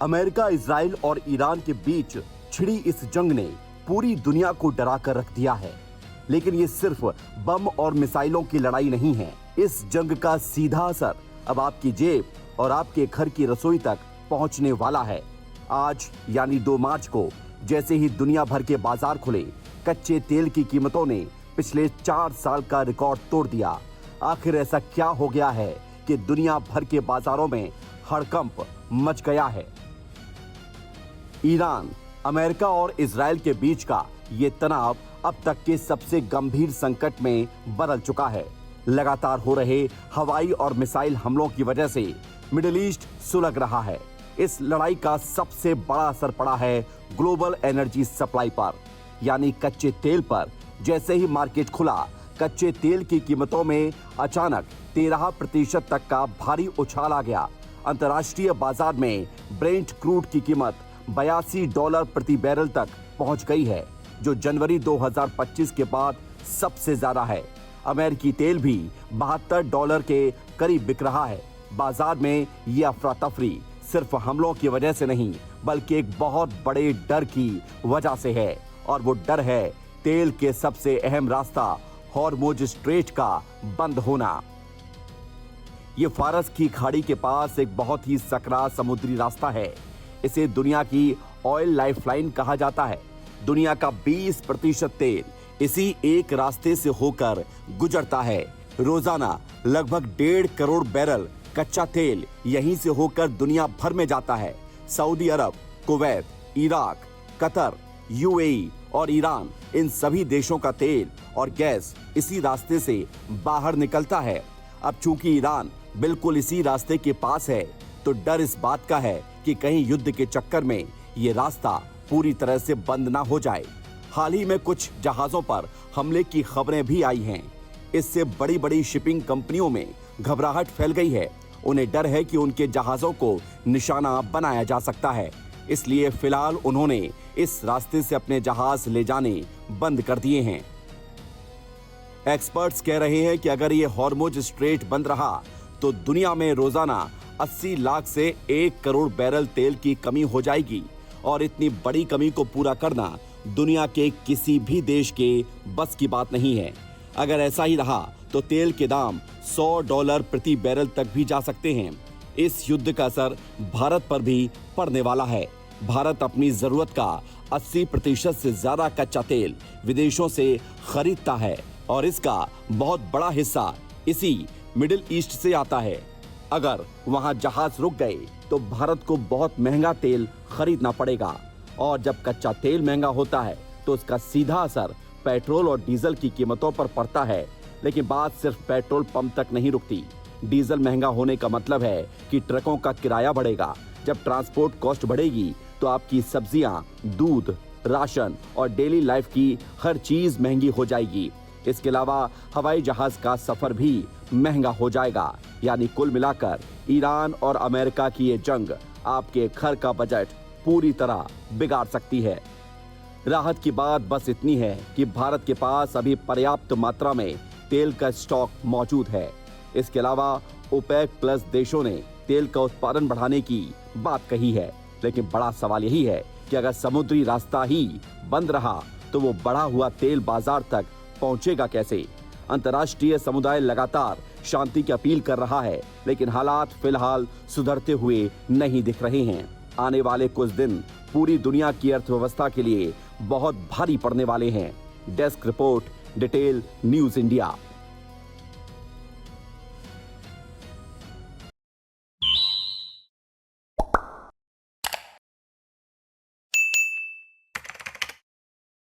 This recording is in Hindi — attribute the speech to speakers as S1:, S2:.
S1: अमेरिका, इजराइल और ईरान के बीच छिड़ी इस जंग ने पूरी दुनिया को डरा कर रख दिया है। लेकिन ये सिर्फ बम और मिसाइलों की लड़ाई नहीं है। इस जंग का सीधा असर अब आपकी जेब और आपके घर की रसोई तक पहुंचने वाला है। आज यानी 2 मार्च को जैसे ही दुनिया भर के बाजार खुले, कच्चे तेल की कीमतों ने पिछले 4 साल का रिकॉर्ड तोड़ दिया। आखिर ऐसा क्या हो गया है कि दुनिया भर के बाजारों में हड़कंप मच गया है? ईरान, अमेरिका और इजराइल के बीच का ये तनाव अब तक के सबसे गंभीर संकट में बदल चुका है। लगातार हो रहे हवाई और मिसाइल हमलों की वजह से मिडिल ईस्ट सुलग रहा है। इस लड़ाई का सबसे बड़ा असर पड़ा है ग्लोबल एनर्जी सप्लाई पर, यानी कच्चे तेल पर। जैसे ही मार्केट खुला, कच्चे तेल की कीमतों में अचानक 13% तक का भारी उछाल आ गया। अंतर्राष्ट्रीय बाजार में ब्रेंट क्रूड की कीमत $82 प्रति बैरल तक पहुंच गई है, जो जनवरी 2025 के बाद सबसे ज्यादा है। अमेरिकी तेल भी $72 के करीब बिक रहा है। बाजार में ये अफरा तफरी सिर्फ हमलों की वजह से नहीं, बल्कि एक बहुत बड़े डर की वजह से है, और वो डर है तेल के सबसे अहम रास्ता हॉर्मुज स्ट्रेट का बंद होना। ये फारस की खाड़ी के पास एक बहुत ही सकरा समुद्री रास्ता है। इसे दुनिया की ऑयल लाइफलाइन कहा जाता है। दुनिया का 20% तेल इसी एक रास्ते से होकर गुजरता है। रोजाना लगभग 1.5 करोड़ बैरल कच्चा तेल यहीं से होकर दुनिया भर में जाता है। सऊदी अरब, कुवैत, इराक, कतर, यूएई और ईरान, इन सभी देशों का तेल और गैस इसी रास्ते से बाहर निकलता है। अब चूंकि ईरान बिल्कुल इसी रास्ते के पास है, तो डर इस बात का है कि कहीं युद्ध के चक्कर में ये रास्ता पूरी तरह से बंद ना हो जाए। हाल ही में कुछ जहाजों पर हमले की खबरें भी आई हैं। इससे बड़ी बड़ी शिपिंग कंपनियों में घबराहट फैल गई है। उन्हें डर है कि उनके जहाजों को निशाना बनाया जा सकता है। इसलिए फिलहाल उन्होंने इस रास्ते से अपने जहाज ले जाने बंद कर दिए हैं। एक्सपर्ट्स कह रहे हैं कि अगर ये हॉर्मुज स्ट्रेट बंद रहा तो दुनिया में रोजाना 80 लाख से 1 करोड़ बैरल तेल की कमी हो जाएगी, और इतनी बड़ी कमी को पूरा करना दुनिया के किसी भी देश के बस की बात नहीं है। अगर ऐसा ही रहा तो तेल के दाम $100 प्रति बैरल तक भी जा सकते हैं। इस युद्ध का असर भारत पर भी पड़ने वाला है। भारत अपनी जरूरत का 80% से ज्यादा कच्चा तेल विदेशों से खरीदता है, और इसका बहुत बड़ा हिस्सा इसी मिडिल ईस्ट से आता है। अगर वहां जहाज रुक गए तो भारत को बहुत महंगा तेल खरीदना पड़ेगा, और जब कच्चा तेल महंगा होता है तो उसका सीधा असर पेट्रोल और डीजल की कीमतों पर पड़ता है। लेकिन बात सिर्फ पेट्रोल पंप तक नहीं रुकती। डीजल महंगा होने का मतलब है कि ट्रकों का किराया बढ़ेगा। जब ट्रांसपोर्ट कॉस्ट बढ़ेगी तो आपकी सब्जियां, दूध, राशन और डेली लाइफ की हर चीज महंगी हो जाएगी। इसके अलावा हवाई जहाज का सफर भी महंगा हो जाएगा। यानी कुल मिलाकर ईरान और अमेरिका की ये जंग आपके घर का बजट पूरी तरह बिगाड़ सकती है। राहत की बात बस इतनी है कि भारत के पास अभी पर्याप्त मात्रा में तेल का स्टॉक मौजूद है। इसके अलावा ओपेक प्लस देशों ने तेल का उत्पादन बढ़ाने की बात कही है। लेकिन बड़ा सवाल यही है कि अगर समुद्री रास्ता ही बंद रहा तो वो बढ़ा हुआ तेल बाजार तक पहुंचेगा कैसे? अंतर्राष्ट्रीय समुदाय लगातार शांति की अपील कर रहा है, लेकिन हालात फिलहाल सुधरते हुए नहीं दिख रहे हैं। आने वाले कुछ दिन पूरी दुनिया की अर्थव्यवस्था के लिए बहुत भारी पड़ने वाले हैं। Desk report, detail news India.